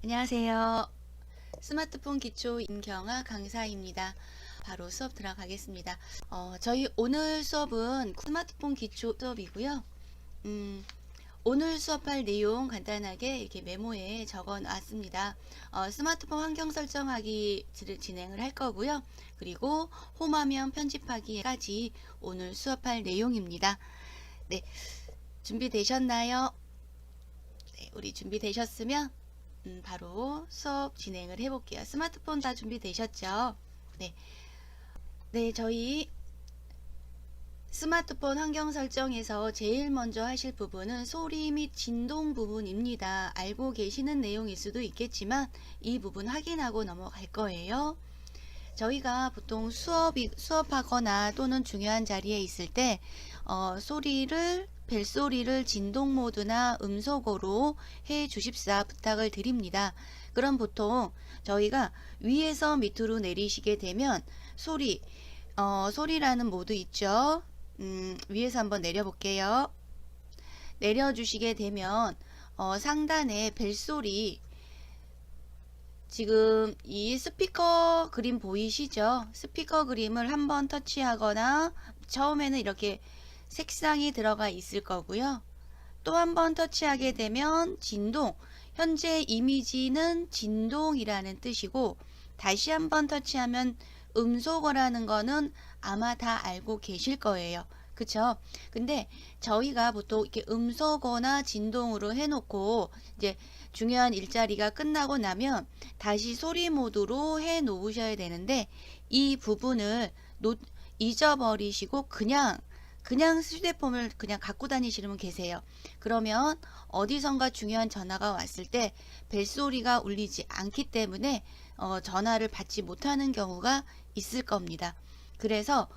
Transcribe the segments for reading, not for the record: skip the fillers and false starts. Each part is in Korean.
안녕하세요. 스마트폰 기초 인경화 강사입니다. 바로 수업 들어가겠습니다. 저희 오늘 수업은 스마트폰 기초 수업이고요. 오늘 수업할 내용 간단하게 이렇게 메모에 적어 놨습니다. 스마트폰 환경 설정하기 진행을 할 거고요. 그리고 홈화면 편집하기까지 오늘 수업할 내용입니다. 네, 준비되셨나요? 네, 우리 준비되셨으면 바로 수업 진행을 해볼게요. 스마트폰 다 준비되셨죠? 네. 네, 저희 스마트폰 환경 설정에서 제일 먼저 하실 부분은 소리 및 진동 부분입니다. 알고 계시는 내용일 수도 있겠지만 이 부분 확인하고 넘어갈 거예요. 저희가 보통 수업하거나 또는 중요한 자리에 있을 때 벨소리를 진동 모드나 음소거로 해 주십사 부탁을 드립니다. 그럼 보통 저희가 위에서 밑으로 내리시게 되면 소리라는 모드 있죠. 위에서 한번 내려볼게요. 내려주시게 되면 상단에 벨소리, 지금 이 스피커 그림 보이시죠? 스피커 그림을 한번 터치하거나 처음에는 이렇게 색상이 들어가 있을 거고요. 또 한번 터치하게 되면 진동, 현재 이미지는 진동이라는 뜻이고, 다시 한번 터치하면 음소거라는 거는 아마 다 알고 계실 거예요. 그쵸? 근데 저희가 보통 이렇게 음소거나 진동으로 해놓고 이제 중요한 일자리가 끝나고 나면 다시 소리 모드로 해 놓으셔야 되는데, 이 부분을 잊어버리시고 그냥 휴대폰을 그냥 갖고 다니시면 계세요. 그러면 어디선가 중요한 전화가 왔을 때 벨소리가 울리지 않기 때문에 전화를 받지 못하는 경우가 있을 겁니다. 그래서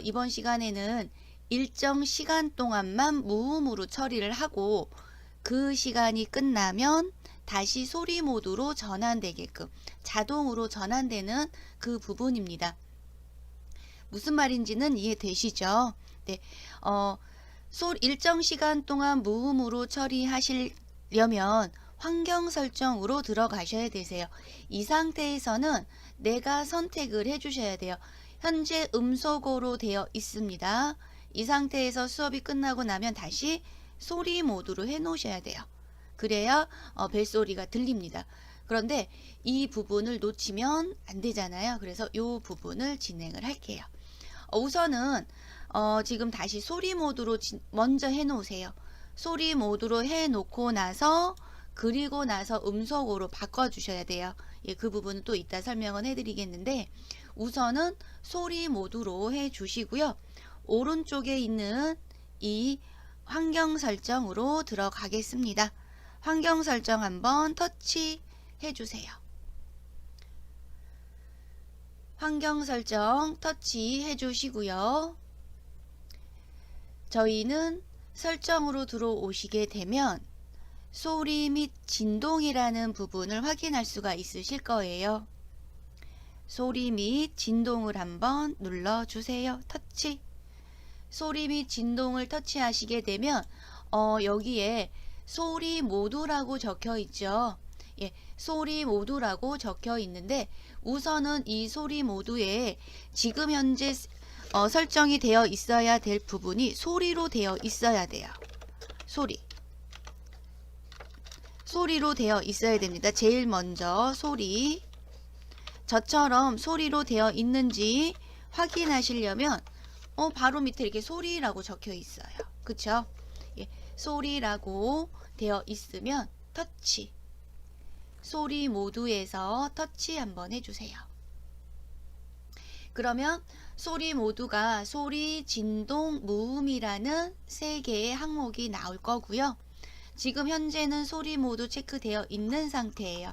이번 시간에는 일정 시간 동안만 무음으로 처리를 하고 그 시간이 끝나면 다시 소리 모드로 전환되게끔 자동으로 전환되는 그 부분입니다. 무슨 말인지는 이해되시죠? 네, 일정 시간 동안 무음으로 처리하시려면 환경 설정으로 들어가셔야 되세요. 이 상태에서는 내가 선택을 해주셔야 돼요. 현재 음소거로 되어 있습니다. 이 상태에서 수업이 끝나고 나면 다시 소리 모드로 해 놓으셔야 돼요. 그래야 벨소리가 들립니다. 그런데 이 부분을 놓치면 안 되잖아요. 그래서 이 부분을 진행을 할게요. 우선은 지금 다시 소리 모드로 먼저 해 놓으세요. 소리 모드로 해 놓고 나서 그리고 나서 음소거로 바꿔 주셔야 돼요. 예, 그 부분은 또 이따 설명은 해 드리겠는데, 우선은 소리 모드로 해 주시고요. 오른쪽에 있는 이 환경 설정으로 들어가겠습니다. 환경 설정 한번 터치 해 주세요. 환경 설정 터치 해 주시고요. 저희는 설정으로 들어오시게 되면 소리 및 진동이라는 부분을 확인할 수가 있으실 거예요. 소리 및 진동을 한번 눌러주세요. 터치. 소리 및 진동을 터치하시게 되면 여기에 소리 모드라고 적혀 있죠. 예, 소리 모드라고 적혀 있는데, 우선은 이 소리 모드에 지금 현재 설정이 되어 있어야 될 부분이 소리로 되어 있어야 돼요. 소리로 되어 있어야 됩니다. 제일 먼저 소리, 저처럼 소리로 되어 있는지 확인하시려면 바로 밑에 이렇게 소리라고 적혀 있어요. 그쵸? 예, 소리라고 되어 있으면 터치, 소리 모드에서 터치 한번 해주세요. 그러면 소리 모드가 소리, 진동, 무음이라는 세 개의 항목이 나올 거고요. 지금 현재는 소리 모드 체크되어 있는 상태예요.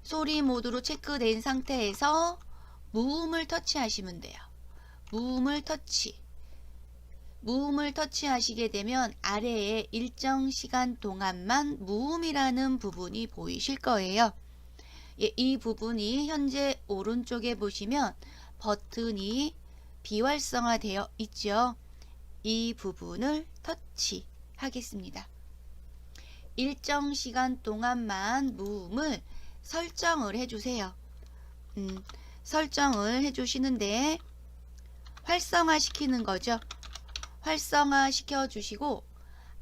소리 모드로 체크된 상태에서 무음을 터치하시면 돼요. 무음을 터치하시게 되면 아래에 일정 시간 동안만 무음이라는 부분이 보이실 거예요. 예, 이 부분이 현재 오른쪽에 보시면 버튼이 비활성화 되어 있죠. 이 부분을 터치하겠습니다. 일정 시간 동안만 무음을 설정을 해주세요. 설정을 해주시는데 활성화 시키는 거죠. 활성화 시켜주시고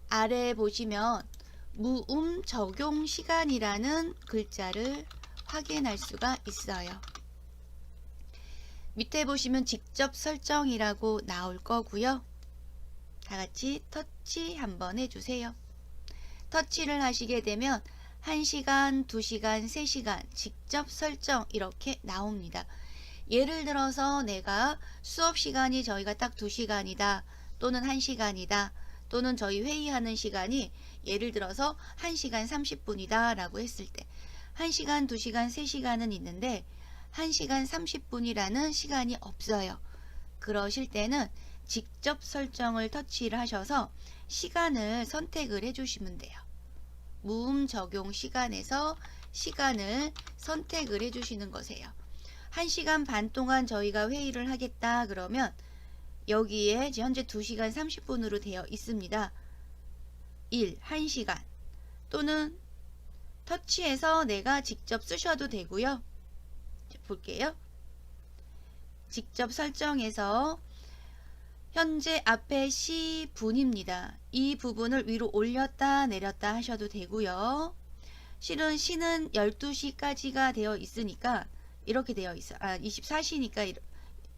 아래에 보시면 무음 적용 시간이라는 글자를 확인할 수가 있어요. 밑에 보시면 직접 설정이라고 나올 거고요. 다 같이 터치 한번 해주세요. 터치를 하시게 되면 1시간, 2시간, 3시간 직접 설정 이렇게 나옵니다. 예를 들어서 내가 수업 시간이 저희가 딱 2시간이다 또는 1시간이다 또는 저희 회의하는 시간이 예를 들어서 1시간 30분이다 라고 했을 때 1시간, 2시간, 3시간은 있는데 1시간 30분이라는 시간이 없어요. 그러실 때는 직접 설정을 터치를 하셔서 시간을 선택을 해주시면 돼요. 무음 적용 시간에서 시간을 선택을 해주시는 거세요. 1시간 반 동안 저희가 회의를 하겠다 그러면 여기에 현재 2시간 30분으로 되어 있습니다. 1시간 또는 터치해서 내가 직접 쓰셔도 되고요. 볼게요. 직접 설정해서 현재 앞에 시분입니다. 이 부분을 위로 올렸다 내렸다 하셔도 되고요. 실은 시는 12시까지가 되어 있으니까 이렇게 되어 있어. 24시니까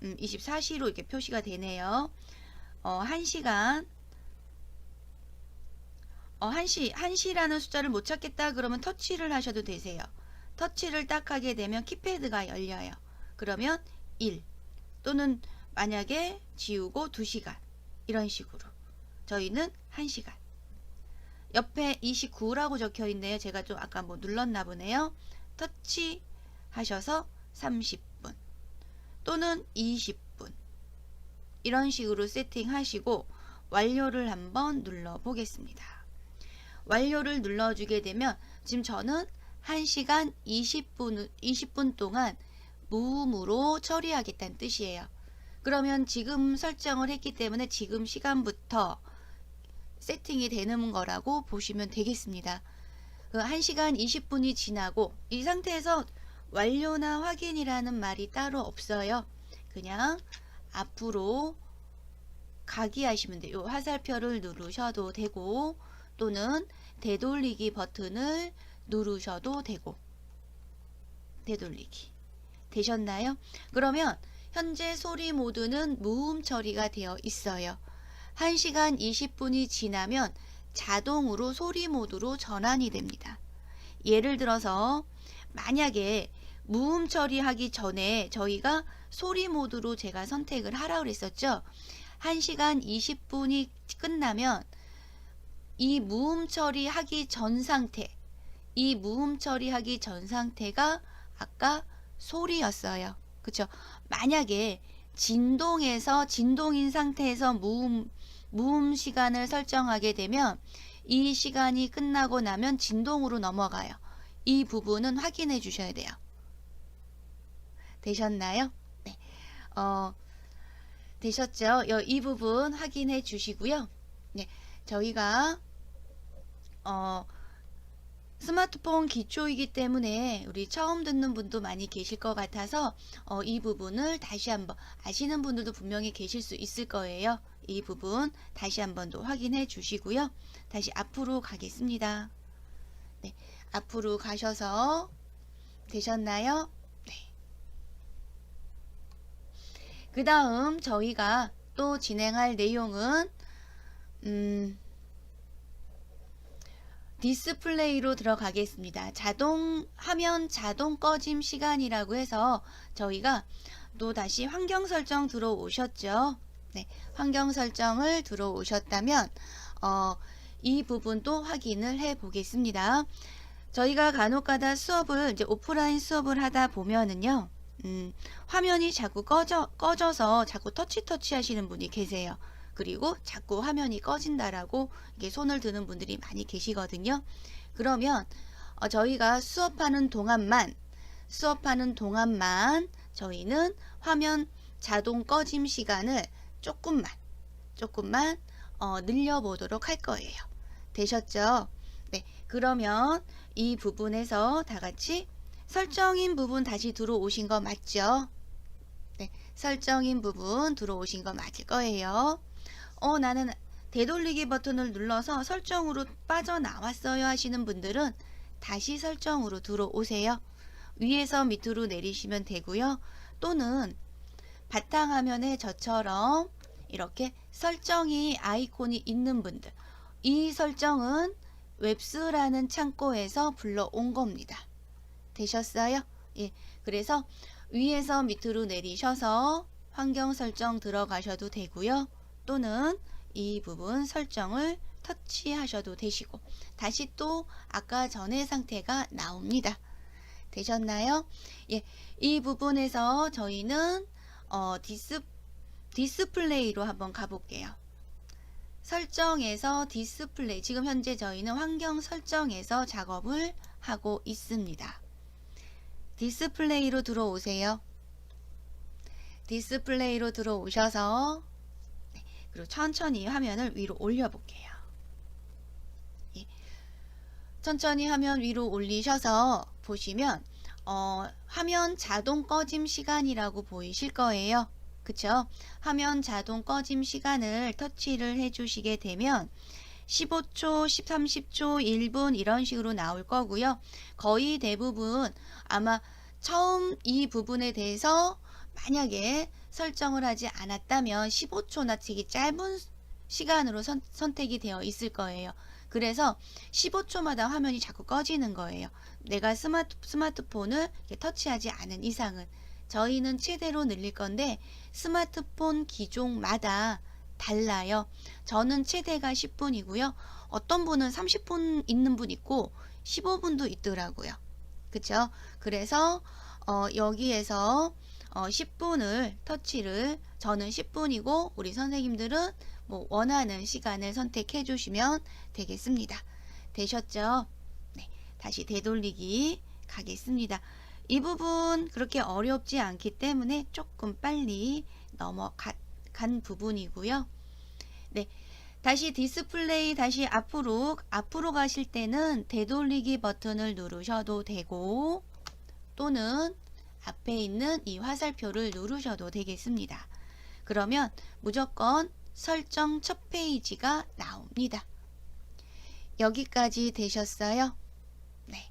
24시로 이렇게 표시가 되네요. 1시간 1시라는 숫자를 못 찾겠다 그러면 터치를 하셔도 되세요. 터치를 딱 하게 되면 키패드가 열려요. 그러면 1 또는 만약에 지우고 2시간 이런 식으로 저희는 1시간 옆에 29라고 적혀 있네요. 제가 좀 아까 뭐 눌렀나 보네요. 터치 하셔서 30분 또는 20분 이런 식으로 세팅하시고 완료를 한번 눌러 보겠습니다. 완료를 눌러주게 되면 지금 저는 1시간 20분 동안 무음으로 처리하겠다는 뜻이에요. 그러면 지금 설정을 했기 때문에 지금 시간부터 세팅이 되는 거라고 보시면 되겠습니다. 1시간 20분이 지나고 이 상태에서 완료나 확인이라는 말이 따로 없어요. 그냥 앞으로 가기 하시면 돼요. 화살표를 누르셔도 되고 또는 되돌리기 버튼을 누르셔도 되고 되돌리기 되셨나요? 그러면 현재 소리 모드는 무음 처리가 되어 있어요. 1시간 20분이 지나면 자동으로 소리 모드로 전환이 됩니다. 예를 들어서 만약에 무음 처리하기 전에 저희가 소리 모드로 제가 선택을 하라고 그랬었죠. 1시간 20분이 끝나면 이 무음 처리하기 전 상태, 이 무음 처리하기 전 상태가 아까 소리였어요. 그쵸? 만약에 진동인 상태에서 무음 시간을 설정하게 되면 이 시간이 끝나고 나면 진동으로 넘어가요. 이 부분은 확인해 주셔야 돼요. 되셨나요? 네. 되셨죠? 이 부분 확인해 주시고요. 네. 저희가 스마트폰 기초이기 때문에 우리 처음 듣는 분도 많이 계실 것 같아서 이 부분을 다시 한번 아시는 분들도 분명히 계실 수 있을 거예요. 이 부분 다시 한번 더 확인해 주시고요. 다시 앞으로 가겠습니다. 네, 앞으로 가셔서 되셨나요? 네. 그 다음 저희가 또 진행할 내용은 디스플레이로 들어가겠습니다. 화면 자동 꺼짐 시간이라고 해서 저희가 또 다시 환경 설정 들어오셨죠. 네, 환경 설정을 들어오셨다면 이 부분도 확인을 해 보겠습니다. 저희가 간혹가다 수업을 이제 오프라인 수업을 하다 보면은요, 화면이 자꾸 꺼져서 자꾸 터치 하시는 분이 계세요. 그리고 자꾸 화면이 꺼진다라고 이렇게 손을 드는 분들이 많이 계시거든요. 그러면 저희가 수업하는 동안만 저희는 화면 자동 꺼짐 시간을 조금만 늘려보도록 할 거예요. 되셨죠? 네, 그러면 이 부분에서 다 같이 설정인 부분 다시 들어오신 거 맞죠? 네, 설정인 부분 들어오신 거 맞을 거예요. 나는 되돌리기 버튼을 눌러서 설정으로 빠져나왔어요 하시는 분들은 다시 설정으로 들어오세요. 위에서 밑으로 내리시면 되고요. 또는 바탕화면에 저처럼 이렇게 설정이 아이콘이 있는 분들, 이 설정은 웹스라는 창고에서 불러온 겁니다. 되셨어요? 예, 그래서 위에서 밑으로 내리셔서 환경 설정 들어가셔도 되고요. 또는 이 부분 설정을 터치하셔도 되시고 다시 또 아까 전의 상태가 나옵니다. 되셨나요? 예, 이 부분에서 저희는 디스플레이로 한번 가볼게요. 설정에서 디스플레이, 지금 현재 저희는 환경 설정에서 작업을 하고 있습니다. 디스플레이로 들어오세요. 디스플레이로 들어오셔서 그리고 천천히 화면을 위로 올려볼게요. 예. 천천히 화면 위로 올리셔서 보시면 화면 자동 꺼짐 시간이라고 보이실 거예요. 그쵸? 화면 자동 꺼짐 시간을 터치를 해주시게 되면 15초, 30초, 1분 이런 식으로 나올 거고요. 거의 대부분 아마 처음 이 부분에 대해서 만약에 설정을 하지 않았다면 15초나 되게 짧은 시간으로 선택이 되어 있을 거예요. 그래서 15초마다 화면이 자꾸 꺼지는 거예요. 내가 스마트폰을 터치하지 않은 이상은. 저희는 최대로 늘릴 건데 스마트폰 기종마다 달라요. 저는 최대가 10분이고요. 어떤 분은 30분 있는 분 있고 15분도 있더라고요. 그쵸? 그래서 여기에서 10분을 터치를, 저는 10분이고 우리 선생님들은 뭐 원하는 시간을 선택해 주시면 되겠습니다. 되셨죠? 네, 다시 되돌리기 가겠습니다. 이 부분 그렇게 어렵지 않기 때문에 조금 빨리 넘어간 부분이고요. 네, 다시 디스플레이 다시 앞으로 가실 때는 되돌리기 버튼을 누르셔도 되고 또는 앞에 있는 이 화살표를 누르셔도 되겠습니다. 그러면 무조건 설정 첫 페이지가 나옵니다. 여기까지 되셨어요? 네.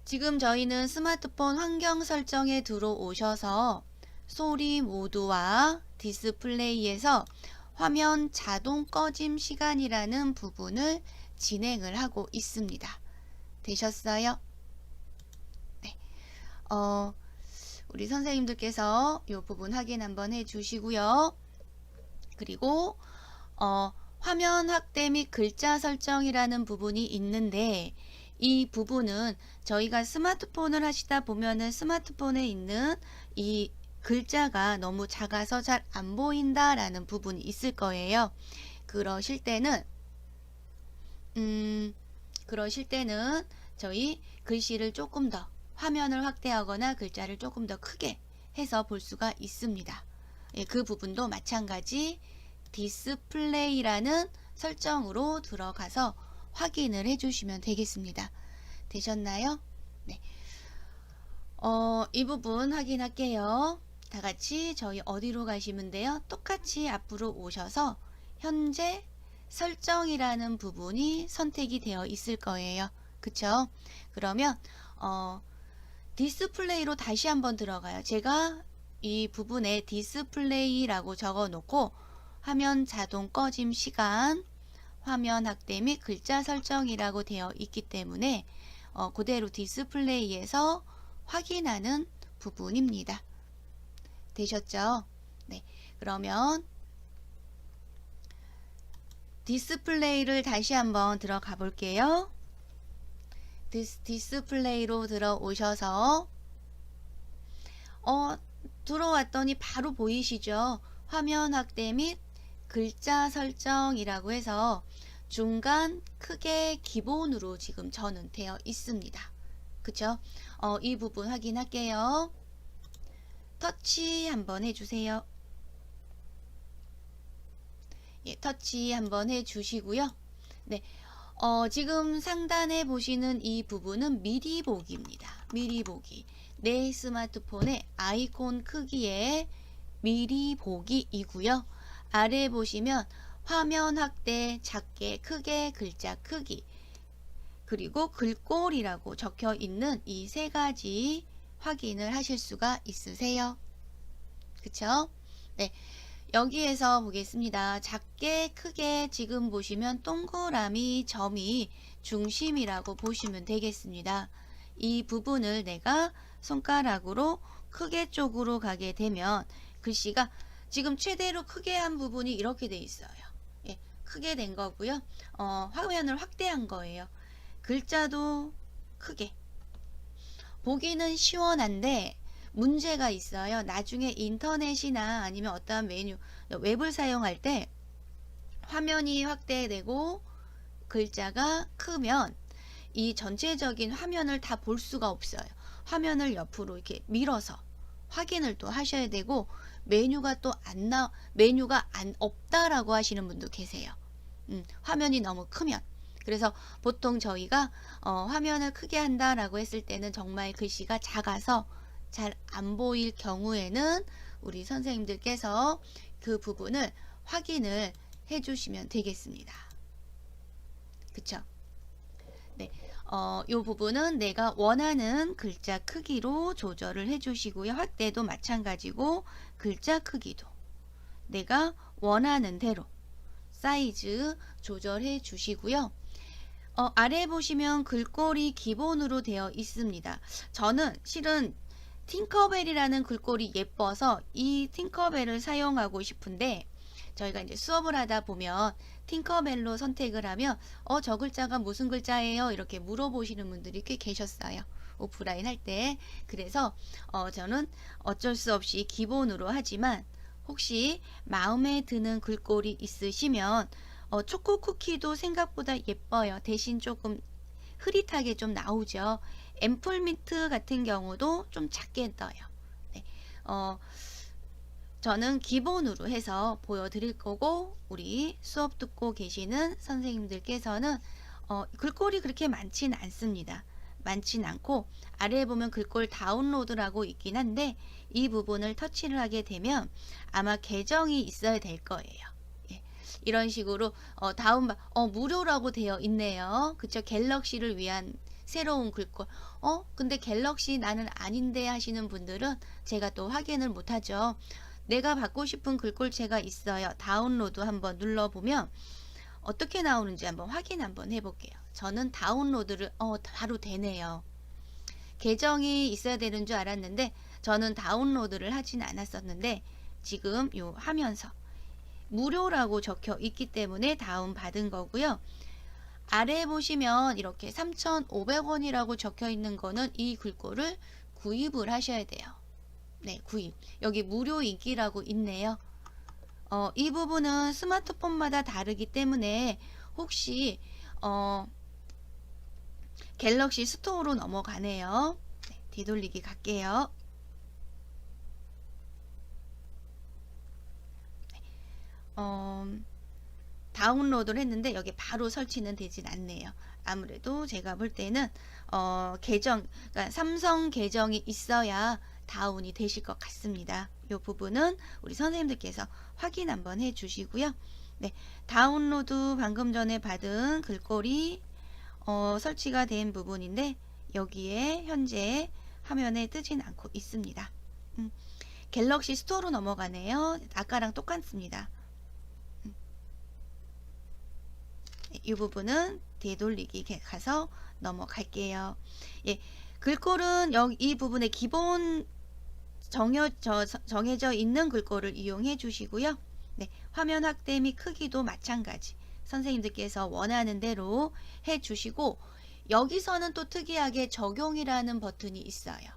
지금 저희는 스마트폰 환경 설정에 들어오셔서 소리 모드와 디스플레이에서 화면 자동 꺼짐 시간이라는 부분을 진행을 하고 있습니다. 되셨어요? 네. 우리 선생님들께서 이 부분 확인 한번 해 주시고요. 그리고 화면 확대 및 글자 설정이라는 부분이 있는데 이 부분은 저희가 스마트폰을 하시다 보면은 스마트폰에 있는 이 글자가 너무 작아서 잘 안 보인다 라는 부분이 있을 거예요. 그러실 때는 저희 글씨를 조금 더 화면을 확대하거나 글자를 조금 더 크게 해서 볼 수가 있습니다. 예, 그 부분도 마찬가지 디스플레이라는 설정으로 들어가서 확인을 해주시면 되겠습니다. 되셨나요? 네. 이 부분 확인할게요. 다 같이 저희 어디로 가시면 돼요? 똑같이 앞으로 오셔서 현재 설정이라는 부분이 선택이 되어 있을 거예요. 그쵸? 그러면 디스플레이로 다시 한번 들어가요. 제가 이 부분에 디스플레이라고 적어 놓고 화면 자동 꺼짐 시간, 화면 확대 및 글자 설정이라고 되어 있기 때문에 그대로 디스플레이에서 확인하는 부분입니다. 되셨죠? 네. 그러면 디스플레이를 다시 한번 들어가 볼게요. 디스플레이로 들어오셔서 들어왔더니 바로 보이시죠? 화면 확대 및 글자 설정이라고 해서 중간 크게 기본으로 지금 저는 되어 있습니다. 그쵸? 이 부분 확인할게요. 터치 한번 해주세요. 예, 터치 한번 해주시고요. 네, 지금 상단에 보시는 이 부분은 미리 보기입니다. 미리 보기. 내 스마트폰의 아이콘 크기의 미리 보기이고요. 아래 보시면 화면 확대, 작게, 크게, 글자 크기, 그리고 글꼴이라고 적혀 있는 이 세 가지 확인을 하실 수가 있으세요. 그쵸? 네. 여기에서 보겠습니다. 작게, 크게 지금 보시면 동그라미 점이 중심이라고 보시면 되겠습니다. 이 부분을 내가 손가락으로 크게 쪽으로 가게 되면 글씨가 지금 최대로 크게 한 부분이 이렇게 돼 있어요. 예, 크게 된 거고요. 화면을 확대한 거예요. 글자도 크게. 보기는 시원한데 문제가 있어요. 나중에 인터넷이나 아니면 어떠한 메뉴, 웹을 사용할 때 화면이 확대되고 글자가 크면 이 전체적인 화면을 다 볼 수가 없어요. 화면을 옆으로 이렇게 밀어서 확인을 또 하셔야 되고, 메뉴가 또 메뉴가 없다라고 하시는 분도 계세요. 화면이 너무 크면. 그래서 보통 저희가 화면을 크게 한다라고 했을 때는 정말 글씨가 작아서 잘 안 보일 경우에는 우리 선생님들께서 그 부분을 확인을 해 주시면 되겠습니다. 그쵸? 네. 이 부분은 내가 원하는 글자 크기로 조절을 해 주시고요. 확대도 마찬가지고 글자 크기도 내가 원하는 대로 사이즈 조절해 주시고요. 아래 보시면 글꼴이 기본으로 되어 있습니다. 저는 실은 팅커벨이라는 글꼴이 예뻐서 이 팅커벨을 사용하고 싶은데, 저희가 이제 수업을 하다 보면 팅커벨로 선택을 하면 저 글자가 무슨 글자예요? 이렇게 물어보시는 분들이 꽤 계셨어요. 오프라인 할 때. 그래서 저는 어쩔 수 없이 기본으로 하지만, 혹시 마음에 드는 글꼴이 있으시면 초코 쿠키도 생각보다 예뻐요. 대신 조금 흐릿하게 좀 나오죠. 앰플미트 같은 경우도 좀 작게 떠요. 네. 저는 기본으로 해서 보여드릴 거고, 우리 수업 듣고 계시는 선생님들께서는 글꼴이 그렇게 많진 않습니다. 많진 않고 아래에 보면 글꼴 다운로드라고 있긴 한데, 이 부분을 터치를 하게 되면 아마 계정이 있어야 될 거예요. 예. 이런 식으로 무료라고 되어 있네요. 그쵸? 갤럭시를 위한 새로운 글꼴. 근데 갤럭시 나는 아닌데 하시는 분들은 제가 또 확인을 못하죠. 내가 받고 싶은 글꼴체가 있어요. 다운로드 한번 눌러보면 어떻게 나오는지 한번 확인 한번 해볼게요. 저는 다운로드를 바로 되네요. 계정이 있어야 되는 줄 알았는데 저는 다운로드를 하진 않았었는데, 지금 요 하면서 무료라고 적혀 있기 때문에 다운 받은 거고요. 아래 보시면 이렇게 3,500원이라고 적혀 있는 거는 이 글꼴을 구입을 하셔야 돼요. 네, 구입. 여기 무료 인기라고 있네요. 이 부분은 스마트폰마다 다르기 때문에 혹시 갤럭시 스토어로 넘어가네요. 네, 뒤돌리기 갈게요. 다운로드를 했는데 여기 바로 설치는 되진 않네요. 아무래도 제가 볼 때는 그러니까 삼성 계정이 있어야 다운이 되실 것 같습니다. 이 부분은 우리 선생님들께서 확인 한번 해 주시고요. 네, 다운로드 방금 전에 받은 글꼴이 설치가 된 부분인데 여기에 현재 화면에 뜨진 않고 있습니다. 갤럭시 스토어로 넘어가네요. 아까랑 똑같습니다. 이 부분은 되돌리기 가서 넘어갈게요. 예, 글꼴은 이 부분에 기본 정해져 있는 글꼴을 이용해 주시고요. 네, 화면 확대 및 크기도 마찬가지 선생님들께서 원하는 대로 해 주시고, 여기서는 또 특이하게 적용이라는 버튼이 있어요.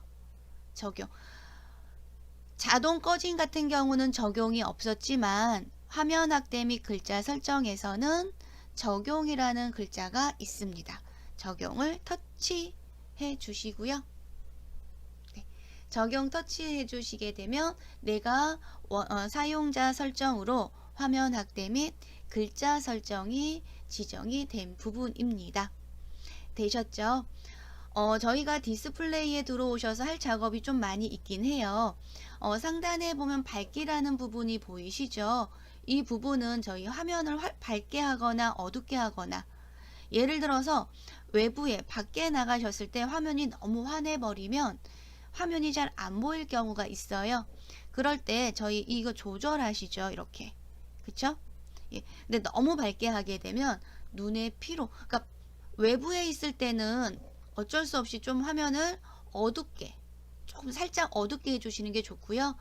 적용. 자동 꺼짐 같은 경우는 적용이 없었지만 화면 확대 및 글자 설정에서는 적용이라는 글자가 있습니다. 적용을 터치해 주시고요. 네, 적용 터치해 주시게 되면 내가 사용자 설정으로 화면 확대 및 글자 설정이 지정이 된 부분입니다. 되셨죠? 저희가 디스플레이에 들어오셔서 할 작업이 좀 많이 있긴 해요. 상단에 보면 밝기라는 부분이 보이시죠? 이 부분은 저희 화면을 밝게 하거나 어둡게 하거나, 예를 들어서 외부에 밖에 나가셨을 때 화면이 너무 환해버리면 화면이 잘 안 보일 경우가 있어요. 그럴 때 저희 이거 조절하시죠. 이렇게. 그쵸? 예. 근데 너무 밝게 하게 되면 눈의 피로, 그러니까 외부에 있을 때는 어쩔 수 없이 좀 화면을 어둡게, 조금 살짝 어둡게 해주시는 게 좋고요.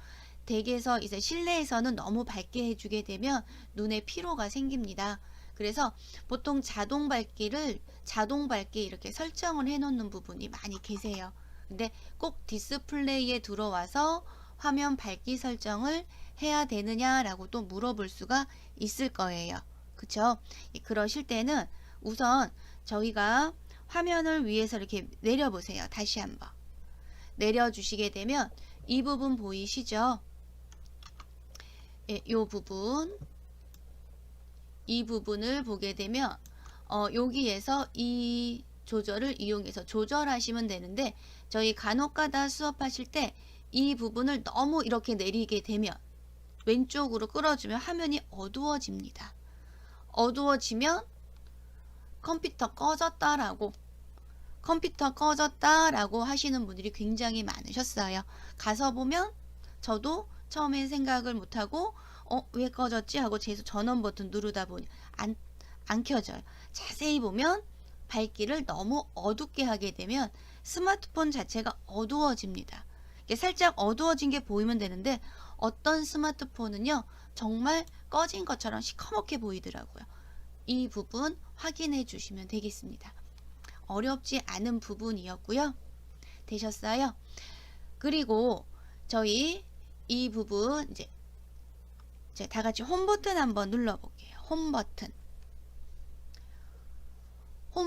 댁에서 이제 실내에서는 너무 밝게 해주게 되면 눈에 피로가 생깁니다. 그래서 보통 자동 밝기 이렇게 설정을 해 놓는 부분이 많이 계세요. 근데 꼭 디스플레이에 들어와서 화면 밝기 설정을 해야 되느냐라고 또 물어볼 수가 있을 거예요. 그쵸? 그러실 때는 우선 저희가 화면을 위에서 이렇게 내려보세요. 다시 한번 내려주시게 되면 이 부분 보이시죠? 예, 이 부분을 보게 되면 여기에서 이 조절을 이용해서 조절하시면 되는데, 저희 간혹가다 수업하실 때 이 부분을 너무 이렇게 내리게 되면 왼쪽으로 끌어주면 화면이 어두워집니다. 어두워지면 컴퓨터 꺼졌다라고 하시는 분들이 굉장히 많으셨어요. 가서 보면 저도 처음엔 생각을 못하고 왜 꺼졌지 하고 계속 전원 버튼 누르다 보니 안 켜져요. 자세히 보면 밝기를 너무 어둡게 하게 되면 스마트폰 자체가 어두워집니다. 이게 살짝 어두워진 게 보이면 되는데, 어떤 스마트폰은요 정말 꺼진 것처럼 시커멓게 보이더라고요. 이 부분 확인해 주시면 되겠습니다. 어렵지 않은 부분이었고요. 되셨어요? 그리고 저희 이 부분 이제 다 같이 홈 버튼 한번 눌러 볼게요. 홈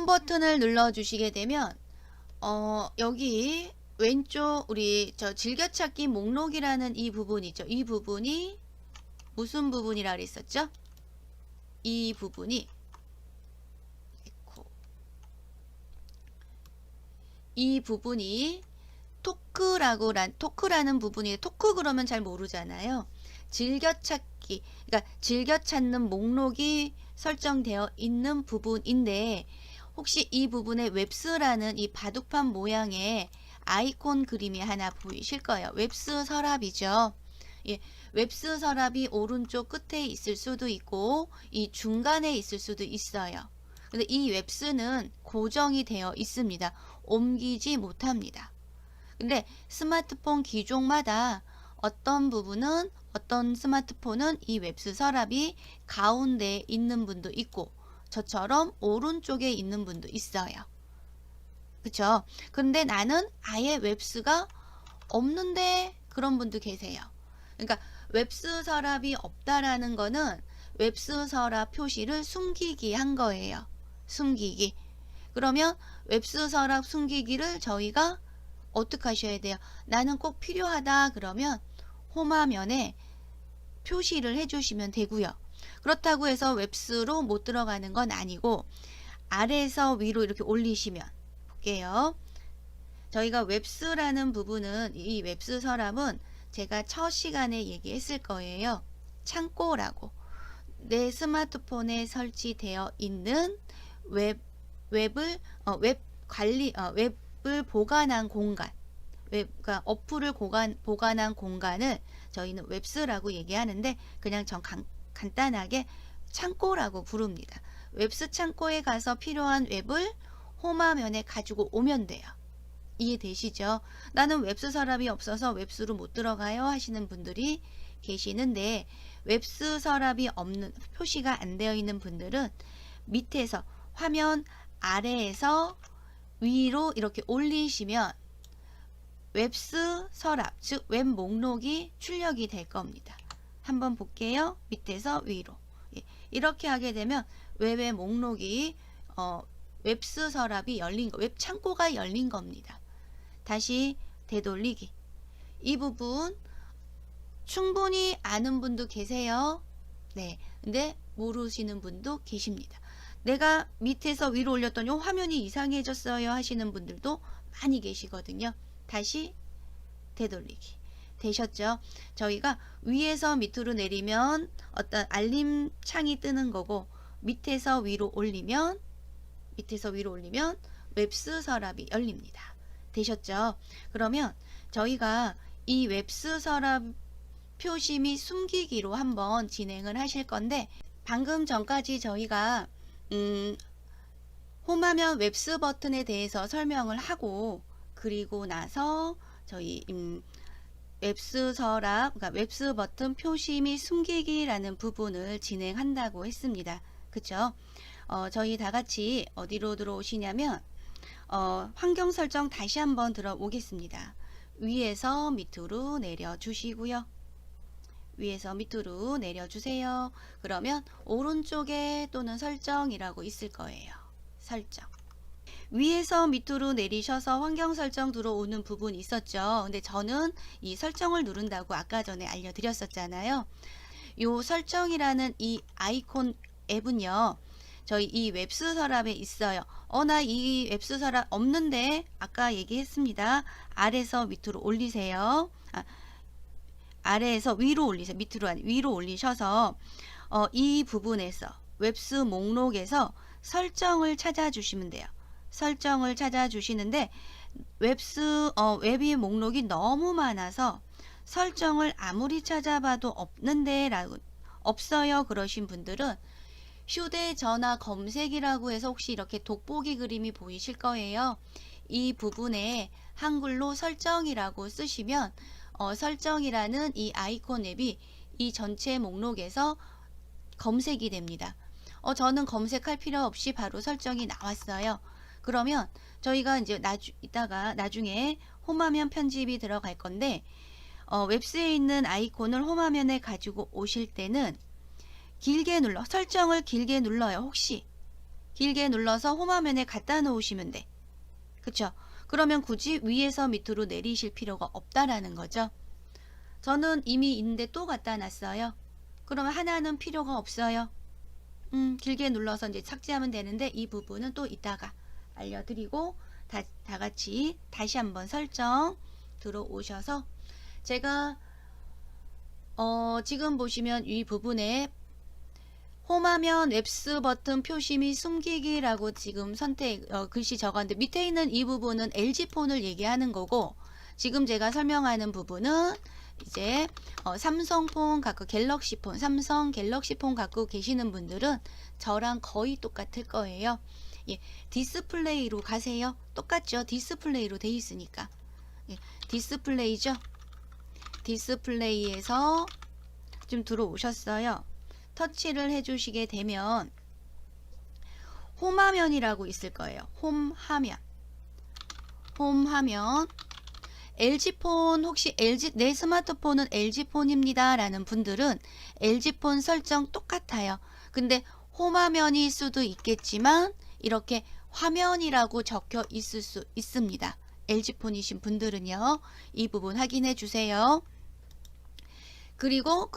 버튼을 눌러 주시게 되면 여기 왼쪽 우리 즐겨찾기 목록이라는 이 부분이죠. 이 부분이 무슨 부분이라 그랬었죠? 이 부분이 토크라는 부분이, 토크 그러면 잘 모르잖아요. 즐겨찾기, 그러니까 즐겨찾는 목록이 설정되어 있는 부분인데, 혹시 이 부분에 웹스라는 이 바둑판 모양의 아이콘 그림이 하나 보이실 거예요. 웹스 서랍이죠. 예, 웹스 서랍이 오른쪽 끝에 있을 수도 있고 이 중간에 있을 수도 있어요. 근데 이 웹스는 고정이 되어 있습니다. 옮기지 못합니다. 근데 스마트폰 기종마다 어떤 스마트폰은 이 웹스 서랍이 가운데에 있는 분도 있고 저처럼 오른쪽에 있는 분도 있어요. 그쵸? 근데 나는 아예 웹스가 없는데 그런 분도 계세요. 그러니까 웹스 서랍이 없다라는 거는 웹스 서랍 표시를 숨기기 한 거예요. 숨기기. 그러면 웹스 서랍 숨기기를 저희가 어떻게 하셔야 돼요? 나는 꼭 필요하다 그러면 홈화면에 표시를 해주시면 되고요. 그렇다고 해서 웹스로 못 들어가는 건 아니고 아래에서 위로 이렇게 올리시면 볼게요. 저희가 웹스라는 부분은, 이 웹스 서랍은 제가 첫 시간에 얘기했을 거예요. 창고라고. 내 스마트폰에 설치되어 있는 웹을 보관한 공간, 그러니까 어플을 보관한 공간을 저희는 웹스라고 얘기하는데 그냥 간단하게 창고라고 부릅니다. 웹스 창고에 가서 필요한 웹을 홈화면에 가지고 오면 돼요. 이해되시죠? 나는 웹스 서랍이 없어서 웹스로 못 들어가요 하시는 분들이 계시는데, 웹스 서랍이 없는, 표시가 안 되어 있는 분들은 밑에서 화면 아래에서 위로 이렇게 올리시면 웹스 서랍, 즉 웹 목록이 출력이 될 겁니다. 한번 볼게요. 밑에서 위로. 이렇게 하게 되면 웹의 목록이 웹스 서랍이 열린 거, 웹 창고가 열린 겁니다. 다시 되돌리기. 이 부분 충분히 아는 분도 계세요. 네, 근데 모르시는 분도 계십니다. 내가 밑에서 위로 올렸더니 화면이 이상해졌어요 하시는 분들도 많이 계시거든요. 다시 되돌리기. 되셨죠? 저희가 위에서 밑으로 내리면 어떤 알림 창이 뜨는 거고, 밑에서 위로 올리면 웹스 서랍이 열립니다. 되셨죠? 그러면 저희가 이 웹스 서랍 표시 및 숨기기로 한번 진행을 하실 건데, 방금 전까지 저희가 홈화면 웹스 버튼에 대해서 설명을 하고, 그리고 나서 저희 웹스 서랍, 그러니까 웹스 버튼 표시 및 숨기기라는 부분을 진행한다고 했습니다. 그쵸? 저희 다 같이 어디로 들어오시냐면, 환경 설정 다시 한번 들어오겠습니다. 위에서 밑으로 내려주시고요. 위에서 밑으로 내려주세요. 그러면 오른쪽에 또는 설정이라고 있을 거예요. 설정. 위에서 밑으로 내리셔서 환경 설정 들어오는 부분이 있었죠. 근데 저는 이 설정을 누른다고 아까 전에 알려드렸었잖아요. 요 설정이라는 이 아이콘 앱은요, 저희 이 웹스 서랍에 있어요. 나 이 웹스 서랍 없는데, 아까 얘기했습니다. 아래에서 밑으로 올리세요. 아래에서 위로 올리세요. 밑으로 아니 위로 올리셔서 이 부분에서 웹스 목록에서 설정을 찾아주시면 돼요. 설정을 찾아주시는데, 웹이 목록이 너무 많아서 설정을 아무리 찾아봐도 없어요 그러신 분들은 휴대전화 검색이라고 해서 혹시 이렇게 돋보기 그림이 보이실 거예요. 이 부분에 한글로 설정이라고 쓰시면 설정이라는 이 아이콘 앱이 이 전체 목록에서 검색이 됩니다. 저는 검색할 필요 없이 바로 설정이 나왔어요. 그러면 저희가 이제 이따가 나중에 홈화면 편집이 들어갈 건데, 웹스에 있는 아이콘을 홈화면에 가지고 오실 때는 길게 설정을 길게 눌러요. 혹시 길게 눌러서 홈화면에 갖다 놓으시면 돼. 그쵸? 그러면 굳이 위에서 밑으로 내리실 필요가 없다라는 거죠. 저는 이미 있는데 또 갖다 놨어요. 그러면 하나는 필요가 없어요. 길게 눌러서 이제 삭제하면 되는데, 이 부분은 또 이따가 알려드리고, 다 같이 다시 한번 설정 들어오셔서, 제가 지금 보시면 이 부분에 홈화면 웹스 버튼 표시 및 숨기기라고 지금 글씨 적었는데, 밑에 있는 이 부분은 LG폰을 얘기하는 거고, 지금 제가 설명하는 부분은 이제 삼성폰 갖고 갤럭시폰, 삼성 갤럭시폰 갖고 계시는 분들은 저랑 거의 똑같을 거예요. 예, 디스플레이로 가세요. 똑같죠? 디스플레이로 돼 있으니까. 예, 디스플레이죠? 디스플레이에서 좀 들어오셨어요. 터치를 해주시게 되면 홈화면이라고 있을 거예요. 홈화면. LG폰, 혹시 내 스마트폰은 LG폰입니다 라는 분들은 LG폰 설정 똑같아요. 근데 홈화면일 수도 있겠지만 이렇게 화면이라고 적혀 있을 수 있습니다. LG폰이신 분들은요, 이 부분 확인해 주세요. 그리고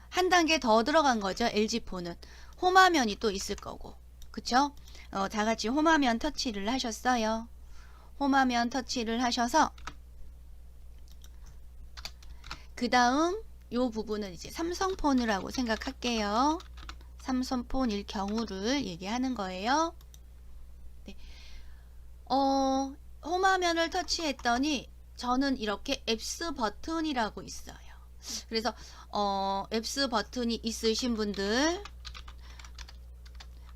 한 단계 더 들어간 거죠. LG폰은 홈화면이 또 있을 거고, 그쵸? 다 같이 홈화면 터치를 하셨어요. 홈화면 터치를 하셔서 그 다음 요 부분은 이제 삼성폰이라고 생각할게요. 삼성폰일 경우를 얘기하는 거예요. 네. 홈화면을 터치했더니 저는 이렇게 앱스 버튼이라고 있어요. 그래서 앱스 버튼이 있으신 분들,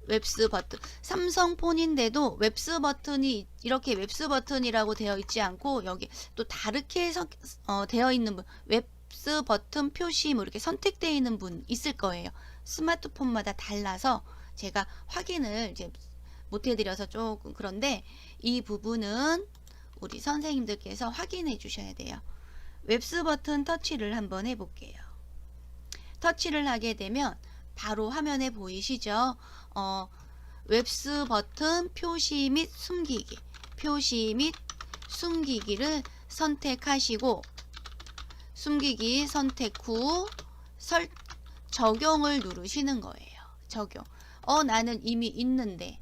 웹스 버튼, 삼성폰인데도 웹스 버튼이 이렇게 웹스 버튼이라고 되어 있지 않고 여기 또 다르게 되어 있는 분, 웹스 버튼 표시 뭐 이렇게 선택되어 있는 분 있을 거예요. 스마트폰마다 달라서 제가 확인을 이제 못 해드려서 조금 그런데, 이 부분은 우리 선생님들께서 확인해 주셔야 돼요. 웹스 버튼 터치를 한번 해볼게요. 터치를 하게 되면 바로 화면에 보이시죠? 웹스 버튼 표시 및 숨기기, 표시 및 숨기기를 선택하시고, 숨기기 선택 후 적용을 누르시는 거예요. 적용. 나는 이미 있는데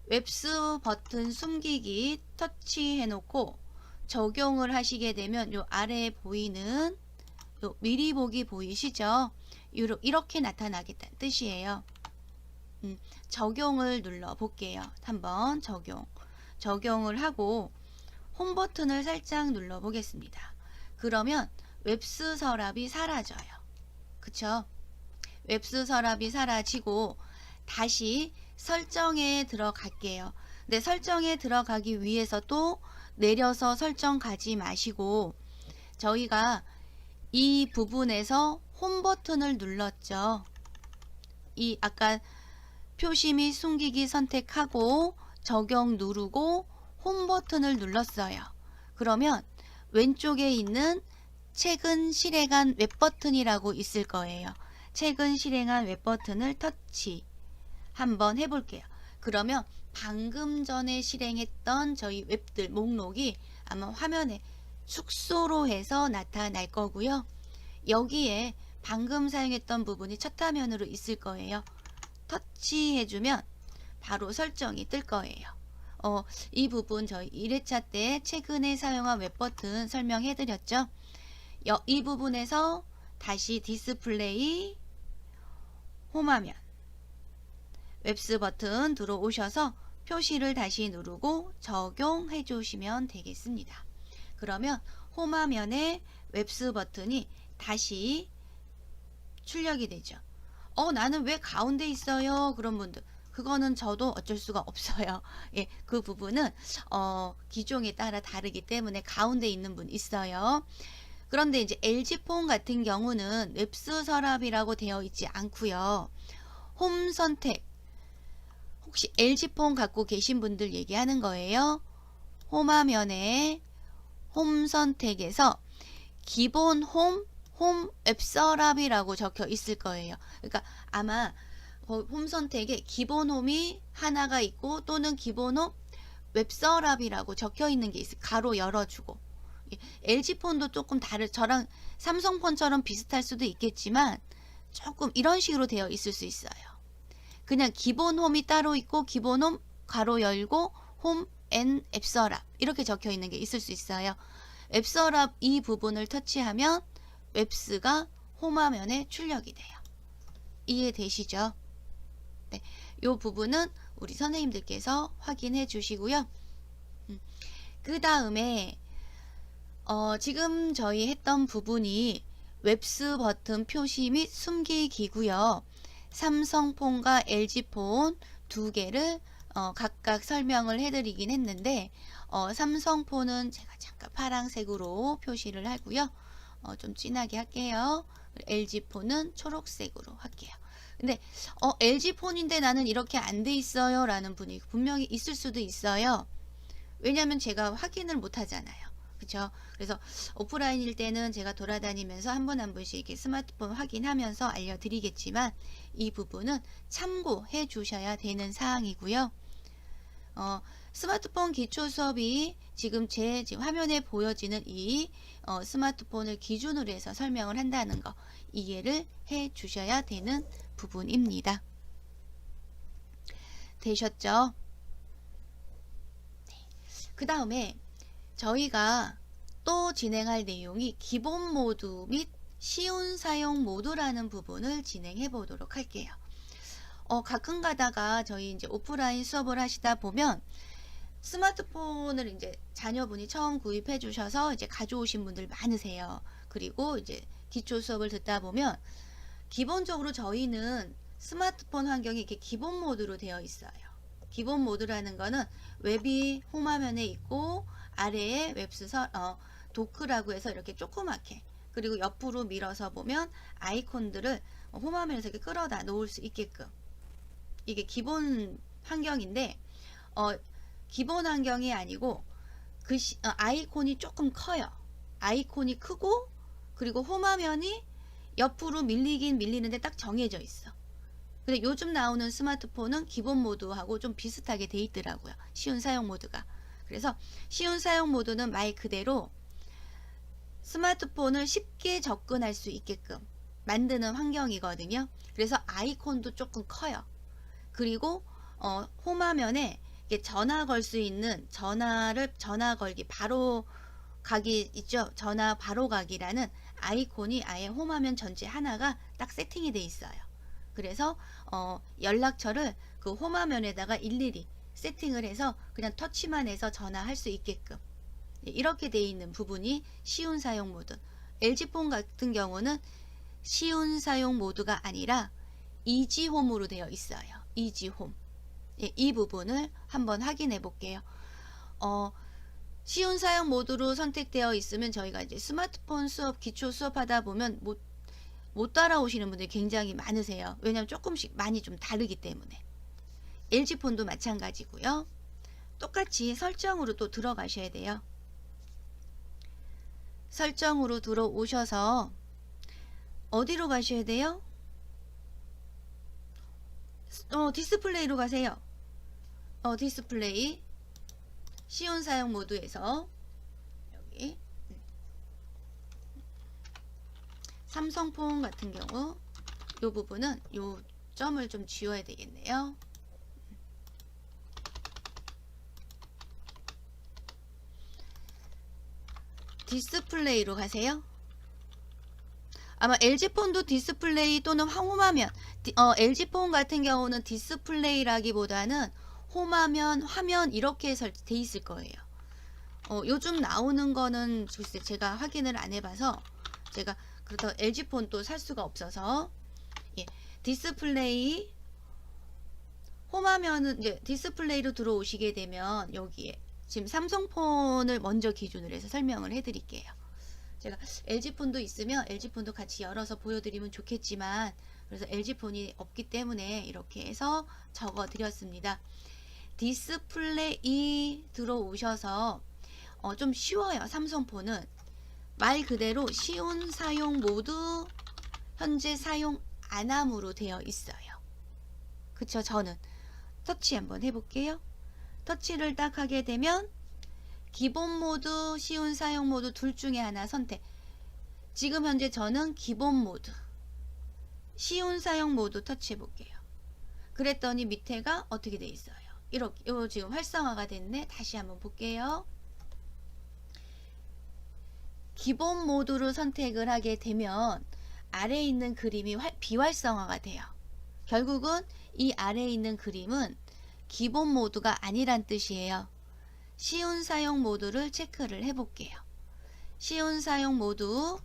웹스 버튼 숨기기 터치해 놓고 적용을 하시게 되면 요 아래에 보이는 요 미리 보기 보이시죠? 이렇게 나타나겠다는 뜻이에요. 적용을 눌러 볼게요. 한번 적용을 하고 홈 버튼을 살짝 눌러 보겠습니다. 그러면 웹스 서랍이 사라져요. 그쵸? 웹스 서랍이 사라지고 다시 설정에 들어갈게요. 근데 설정에 들어가기 위해서 또 내려서 설정 가지 마시고 저희가 이 부분에서 홈 버튼을 눌렀죠. 이 아까 표시 및 숨기기 선택하고 적용 누르고 홈 버튼을 눌렀어요. 그러면 왼쪽에 있는 최근 실행한 웹 버튼이라고 있을 거예요. 최근 실행한 웹 버튼을 터치 한번 해볼게요. 그러면 방금 전에 실행했던 저희 웹들 목록이 아마 화면에 축소로 해서 나타날 거고요. 여기에 방금 사용했던 부분이 첫 화면으로 있을 거예요. 터치해주면 바로 설정이 뜰 거예요. 이 부분 저희 1회차 때 최근에 사용한 웹 버튼 설명해 드렸죠. 이 부분에서 다시 디스플레이 홈화면 웹스 버튼 들어오셔서 표시를 다시 누르고 적용해 주시면 되겠습니다. 그러면 홈화면에 웹스 버튼이 다시 출력이 되죠. 나는 왜 가운데 있어요? 그런 분들 그거는 저도 어쩔 수가 없어요. 예, 그 부분은 기종에 따라 다르기 때문에 가운데 있는 분 있어요. 그런데 이제 LG폰 같은 경우는 웹스 서랍이라고 되어 있지 않고요. 홈 선택 혹시 LG폰 갖고 계신 분들 얘기하는 거예요. 홈화면에 홈 선택에서 기본 홈 웹서랍이라고 적혀 있을 거예요. 그러니까 아마 홈 선택에 기본 홈이 하나가 있고 또는 기본 홈 웹서랍이라고 적혀 있는 게 있어요. 가로 열어주고. LG폰도 조금 저랑 삼성폰처럼 비슷할 수도 있겠지만 조금 이런 식으로 되어 있을 수 있어요. 그냥 기본 홈이 따로 있고 기본 홈 가로 열고 홈 앤 앱서랍 이렇게 적혀 있는 게 있을 수 있어요. 앱서랍 이 부분을 터치하면 웹스가 홈화면에 출력이 돼요. 이해되시죠? 네, 이 부분은 우리 선생님들께서 확인해 주시고요. 그 다음에 지금 저희 했던 부분이 웹스 버튼 표시 및 숨기기고요. 삼성폰과 LG폰 두 개를 각각 설명을 해드리긴 했는데 삼성폰은 제가 잠깐 파란색으로 표시를 하고요. 좀 진하게 할게요. LG폰은 초록색으로 할게요. 근데 LG폰인데 나는 이렇게 안 돼 있어요 라는 분이 분명히 있을 수도 있어요. 왜냐면 제가 확인을 못 하잖아요. 그쵸? 그래서 오프라인일 때는 제가 돌아다니면서 한 번 한 번씩 이렇게 스마트폰 확인하면서 알려드리겠지만 이 부분은 참고해 주셔야 되는 사항이고요. 스마트폰 기초 수업이 지금 지금 화면에 보여지는 이 스마트폰을 기준으로 해서 설명을 한다는 거 이해를 해 주셔야 되는 부분입니다. 되셨죠? 네. 그 다음에 저희가 또 진행할 내용이 기본 모드 및 쉬운 사용 모드라는 부분을 진행해 보도록 할게요. 가끔 가다가 저희 이제 오프라인 수업을 하시다 보면 스마트폰을 이제 자녀분이 처음 구입해 주셔서 이제 가져오신 분들 많으세요. 그리고 이제 기초 수업을 듣다 보면 기본적으로 저희는 스마트폰 환경이 이렇게 기본 모드로 되어 있어요. 기본 모드라는 거는 웹이 홈화면에 있고 아래에 도크라고 해서 이렇게 조그맣게 그리고 옆으로 밀어서 보면 아이콘들을 홈화면에서 이렇게 끌어다 놓을 수 있게끔 이게 기본 환경인데 기본 환경이 아니고 아이콘이 조금 커요. 아이콘이 크고 그리고 홈화면이 옆으로 밀리긴 밀리는데 딱 정해져 있어. 근데 요즘 나오는 스마트폰은 기본 모드하고 좀 비슷하게 돼 있더라고요. 쉬운 사용 모드가. 그래서 쉬운 사용 모드는 말 그대로 스마트폰을 쉽게 접근할 수 있게끔 만드는 환경이거든요. 그래서 아이콘도 조금 커요. 그리고 홈화면에 이렇게 전화 걸 수 있는 전화 걸기 바로 가기 있죠. 전화 바로 가기라는 아이콘이 아예 홈화면 전체 하나가 딱 세팅이 돼 있어요. 그래서 연락처를 그 홈화면에다가 일일이 세팅을 해서 그냥 터치만 해서 전화할 수 있게끔 이렇게 돼 있는 부분이 쉬운 사용 모드. LG폰 같은 경우는 쉬운 사용 모드가 아니라 이지홈으로 되어 있어요. 이지홈. 예, 이 부분을 한번 확인해 볼게요. 쉬운 사용 모드로 선택되어 있으면 저희가 이제 스마트폰 수업, 기초 수업하다 보면 못 따라오시는 분들이 굉장히 많으세요. 왜냐하면 조금씩 많이 좀 다르기 때문에. LG폰도 마찬가지고요. 똑같이 설정으로 또 들어가셔야 돼요. 설정으로 들어오셔서 어디로 가셔야 돼요? 디스플레이로 가세요. 디스플레이 쉬운 사용 모드에서 여기 삼성폰 같은 경우 이 부분은 이 점을 좀 지워야 되겠네요. 디스플레이로 가세요. 아마 LG폰도 디스플레이 또는 홈화면, LG폰 같은 경우는 디스플레이라기보다는 홈화면, 화면 이렇게 돼 있을 거예요. 요즘 나오는 거는 글쎄 제가 확인을 안 해봐서 제가 그렇다고 LG폰 또 살 수가 없어서 예, 디스플레이 홈화면은 이제 디스플레이로 들어오시게 되면 여기에 지금 삼성폰을 먼저 기준으로 해서 설명을 해드릴게요. 제가 LG폰도 있으면 LG폰도 같이 열어서 보여드리면 좋겠지만 그래서 LG폰이 없기 때문에 이렇게 해서 적어 드렸습니다. 디스플레이 들어오셔서 좀 쉬워요. 삼성폰은 말 그대로 쉬운 사용 모드 현재 사용 안함으로 되어 있어요. 그쵸? 저는 터치 한번 해볼게요. 터치를 딱 하게 되면 기본 모드, 쉬운 사용 모드 둘 중에 하나 선택. 지금 현재 저는 기본 모드, 쉬운 사용 모드 터치해 볼게요. 그랬더니 밑에가 어떻게 돼 있어요? 이렇게 지금 활성화가 됐네. 다시 한번 볼게요. 기본 모드로 선택을 하게 되면 아래에 있는 그림이 비활성화가 돼요. 결국은 이 아래에 있는 그림은 기본 모드가 아니란 뜻이에요. 쉬운 사용 모드를 체크를 해 볼게요. 쉬운 사용 모드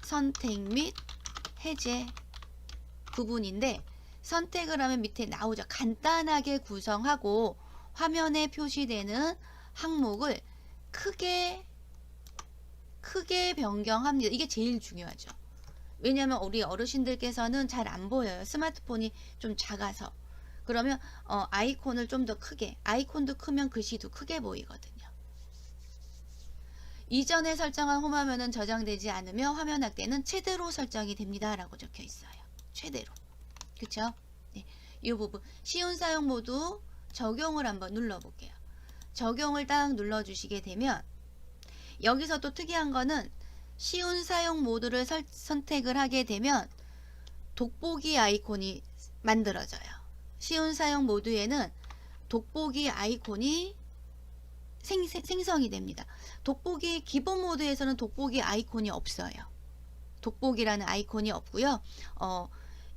선택 및 해제 부분인데 선택을 하면 밑에 나오죠. 간단하게 구성하고 화면에 표시되는 항목을 크게 변경합니다. 이게 제일 중요하죠. 왜냐하면 우리 어르신들께서는 잘 안 보여요. 스마트폰이 좀 작아서. 그러면 아이콘을 좀 더 크게, 아이콘도 크면 글씨도 크게 보이거든요. 이전에 설정한 홈화면은 저장되지 않으며 화면 확대는 최대로 설정이 됩니다 라고 적혀 있어요. 최대로. 그쵸? 네. 이 부분 쉬운 사용 모드 적용을 한번 눌러 볼게요. 적용을 딱 눌러 주시게 되면 여기서 또 특이한 거는 쉬운 사용 모드를 선택을 하게 되면 돋보기 아이콘이 만들어져요. 쉬운 사용 모드에는 돋보기 아이콘이 생성이 됩니다. 돋보기 기본 모드에서는 돋보기 아이콘이 없어요. 돋보기라는 아이콘이 없고요.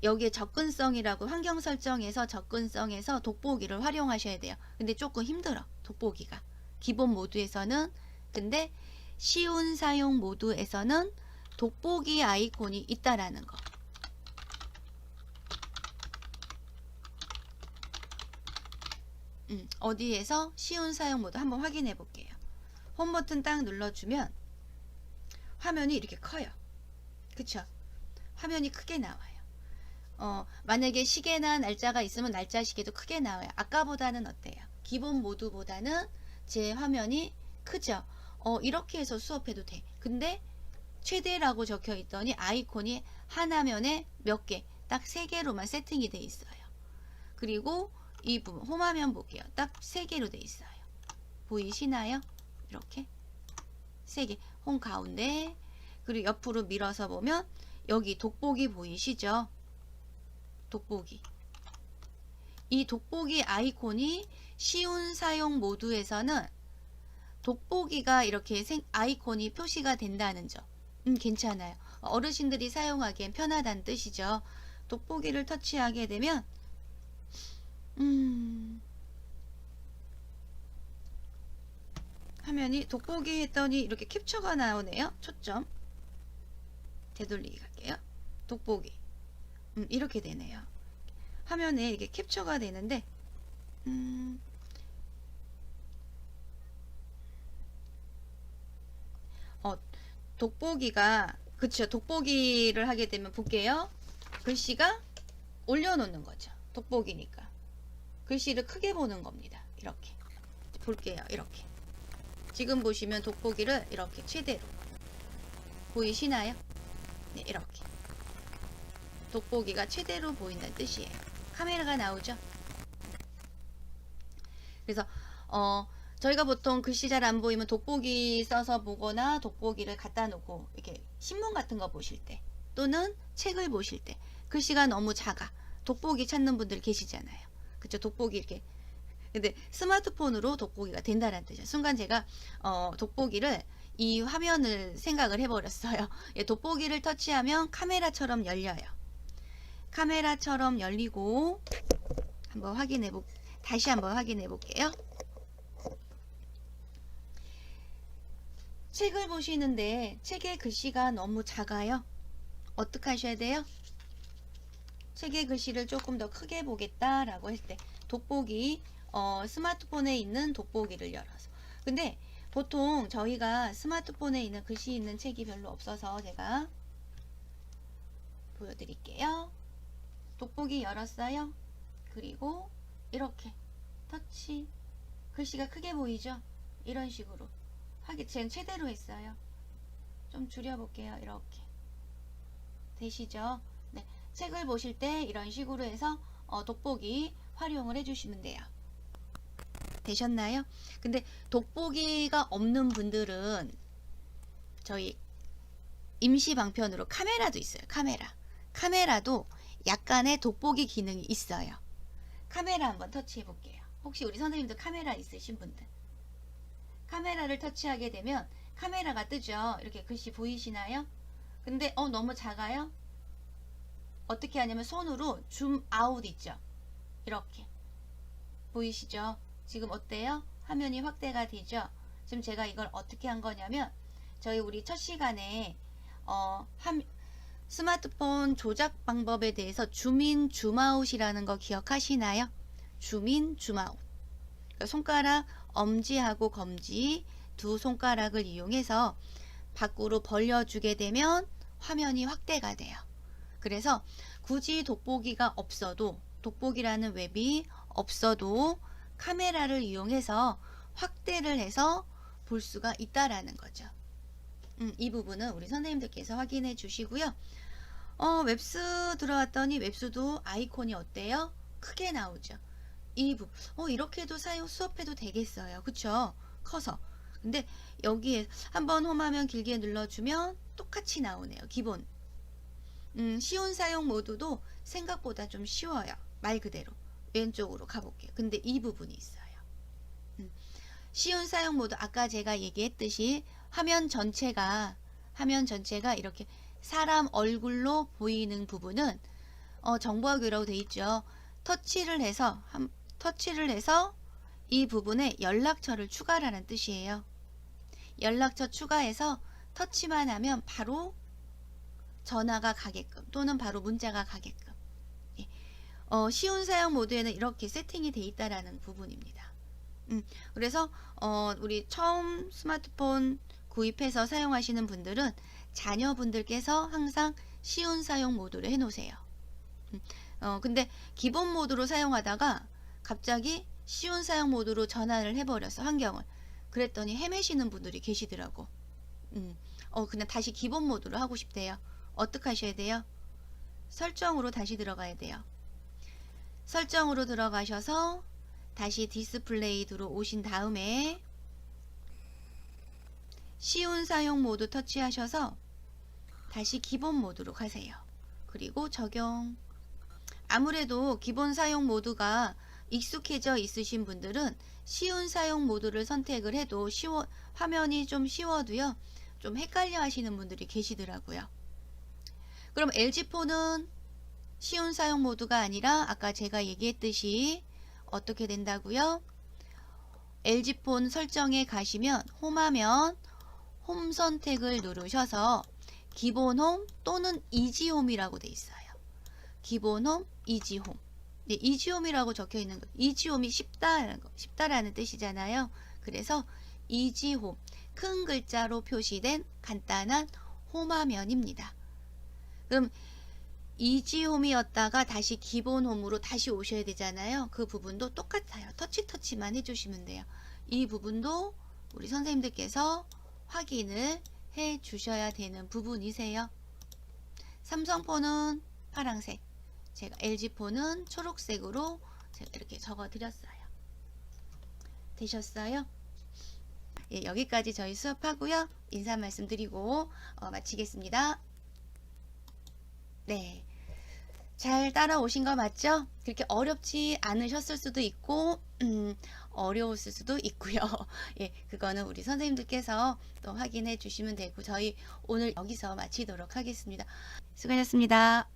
여기에 접근성이라고 환경 설정에서 접근성에서 돋보기를 활용하셔야 돼요. 근데 조금 힘들어. 돋보기가. 기본 모드에서는. 근데 쉬운 사용 모드에서는 돋보기 아이콘이 있다라는 거. 어디에서 쉬운 사용 모드 한번 확인해 볼게요. 홈 버튼 딱 눌러주면 화면이 이렇게 커요. 그쵸? 화면이 크게 나와요. 만약에 시계나 날짜가 있으면 날짜 시계도 크게 나와요. 아까보다는 어때요? 기본 모드보다는 제 화면이 크죠? 이렇게 해서 수업해도 돼. 근데 최대라고 적혀 있더니 아이콘이 한 화면에 몇 개, 딱 3개로만 세팅이 돼 있어요. 그리고 이 부분 홈화면 볼게요. 딱 3개로 돼 있어요. 보이시나요? 이렇게 3개 홈 가운데, 그리고 옆으로 밀어서 보면 여기 돋보기 보이시죠? 돋보기. 이 돋보기 아이콘이 쉬운 사용 모드에서는 돋보기가 이렇게 아이콘이 표시가 된다는 점. 괜찮아요. 어르신들이 사용하기엔 편하다는 뜻이죠. 돋보기를 터치하게 되면 화면이 돋보기 했더니 이렇게 캡처가 나오네요. 초점 되돌리기 갈게요. 돋보기 이렇게 되네요. 화면에 이게 캡처가 되는데 돋보기가 그쵸. 돋보기를 하게 되면 볼게요. 글씨가 올려놓는 거죠. 돋보기니까 글씨를 크게 보는 겁니다. 이렇게 볼게요. 이렇게 지금 보시면 돋보기를 이렇게 최대로 보이시나요? 네, 이렇게 돋보기가 최대로 보인다는 뜻이에요. 카메라가 나오죠. 그래서 저희가 보통 글씨 잘 안 보이면 돋보기 써서 보거나 돋보기를 갖다 놓고 이렇게 신문 같은 거 보실 때 또는 책을 보실 때 글씨가 너무 작아 돋보기 찾는 분들 계시잖아요. 그쵸? 돋보기 이렇게. 근데 스마트폰으로 돋보기가 된다는 뜻이에요. 순간 제가 돋보기를 이 화면을 생각을 해버렸어요. 예, 돋보기를 터치하면 카메라처럼 열려요. 카메라처럼 열리고 한번 다시 한번 확인해 볼게요. 책을 보시는데 책의 글씨가 너무 작아요. 어떻게 하셔야 돼요? 책의 글씨를 조금 더 크게 보겠다라고 했을 때 돋보기 스마트폰에 있는 돋보기를 열어서. 근데 보통 저희가 스마트폰에 있는 글씨 있는 책이 별로 없어서 제가 보여드릴게요. 돋보기 열었어요. 그리고 이렇게 터치 글씨가 크게 보이죠? 이런 식으로 제는 최대로 했어요. 좀 줄여볼게요. 이렇게 되시죠? 네, 책을 보실 때 이런 식으로 해서 돋보기 활용을 해주시면 돼요. 되셨나요? 근데 돋보기가 없는 분들은 저희 임시 방편으로 카메라도 있어요. 카메라도 약간의 돋보기 기능이 있어요. 카메라 한번 터치해 볼게요. 혹시 우리 선생님들 카메라 있으신 분들 카메라를 터치하게 되면 카메라가 뜨죠. 이렇게 글씨 보이시나요? 근데 너무 작아요? 어떻게 하냐면 손으로 줌 아웃 있죠. 이렇게 보이시죠? 지금 어때요? 화면이 확대가 되죠? 지금 제가 이걸 어떻게 한 거냐면 우리 첫 시간에 스마트폰 조작 방법에 대해서 줌인 줌아웃이라는 거 기억하시나요? 줌인 줌아웃. 그러니까 손가락 엄지하고 검지 두 손가락을 이용해서 밖으로 벌려주게 되면 화면이 확대가 돼요. 그래서 굳이 돋보기가 없어도 돋보기라는 웹이 없어도 카메라를 이용해서 확대를 해서 볼 수가 있다라는 거죠. 이 부분은 우리 선생님들께서 확인해 주시고요. 웹스 들어왔더니 웹스도 아이콘이 어때요? 크게 나오죠. 이 부분 이렇게도 수업해도 되겠어요. 그쵸? 커서. 근데 여기에 한번 홈화면 길게 눌러주면 똑같이 나오네요. 기본. 쉬운 사용 모드도 생각보다 좀 쉬워요. 말 그대로 왼쪽으로 가볼게요. 근데 이 부분이 있어요. 쉬운 사용 모드 아까 제가 얘기했듯이 화면 전체가 이렇게 사람 얼굴로 보이는 부분은 정보화기라고 되어 있죠. 터치를 해서 이 부분에 연락처를 추가라는 뜻이에요. 연락처 추가해서 터치만 하면 바로 전화가 가게끔 또는 바로 문자가 가게끔 쉬운 사용 모드에는 이렇게 세팅이 되어 있다라는 부분입니다. 그래서 우리 처음 스마트폰 구입해서 사용하시는 분들은 자녀분들께서 항상 쉬운 사용 모드를 해 놓으세요. 근데 기본 모드로 사용하다가 갑자기 쉬운 사용 모드로 전환을 해버려서 환경을 그랬더니 헤매시는 분들이 계시더라고. 그냥 다시 기본 모드로 하고 싶대요. 어떻게 하셔야 돼요? 설정으로 다시 들어가야 돼요. 설정으로 들어가셔서 다시 디스플레이 들어오신 다음에 쉬운 사용 모드 터치하셔서 다시 기본 모드로 가세요. 그리고 적용. 아무래도 기본 사용 모드가 익숙해져 있으신 분들은 쉬운 사용 모드를 선택을 해도 화면이 좀 쉬워도요. 좀 헷갈려 하시는 분들이 계시더라고요. 그럼 LG폰은 쉬운 사용 모드가 아니라 아까 제가 얘기했듯이 어떻게 된다고요? LG폰 설정에 가시면 홈하면 홈 선택을 누르셔서 기본홈 또는 이지홈이라고 돼 있어요. 기본홈, 이지홈. 네, 이지홈이라고 적혀 있는 거. 이지홈이 쉽다라는 뜻이잖아요. 그래서 이지홈, 큰 글자로 표시된 간단한 홈화면입니다. 그럼 이지홈이었다가 다시 기본홈으로 다시 오셔야 되잖아요. 그 부분도 똑같아요. 터치만 해주시면 돼요. 이 부분도 우리 선생님들께서 확인을 해 주셔야 되는 부분이세요. 삼성폰은 파란색, 제가 LG폰은 초록색으로 제가 이렇게 적어 드렸어요. 되셨어요? 예, 여기까지 저희 수업하고요. 인사 말씀드리고 마치겠습니다. 네. 잘 따라오신 거 맞죠? 그렇게 어렵지 않으셨을 수도 있고 어려웠을 수도 있고요. 예, 그거는 우리 선생님들께서 또 확인해 주시면 되고 저희 오늘 여기서 마치도록 하겠습니다. 수고하셨습니다.